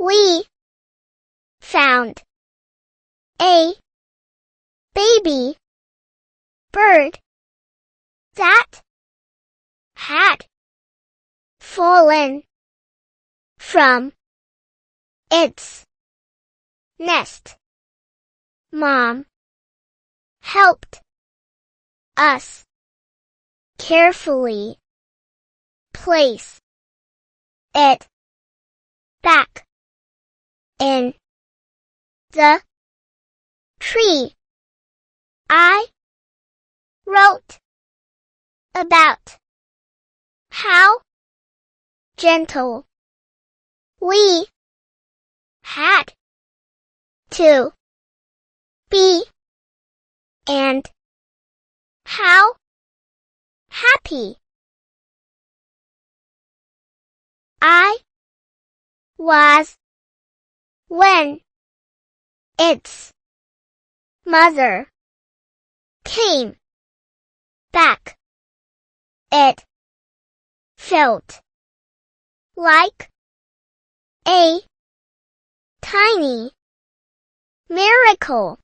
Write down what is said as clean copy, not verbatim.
We found a baby bird that had fallen from its nest. Mom helped us carefully place it back in the tree. I wrote about how gentle we had to be and how happy I was when its mother came back. It felt like a tiny miracle.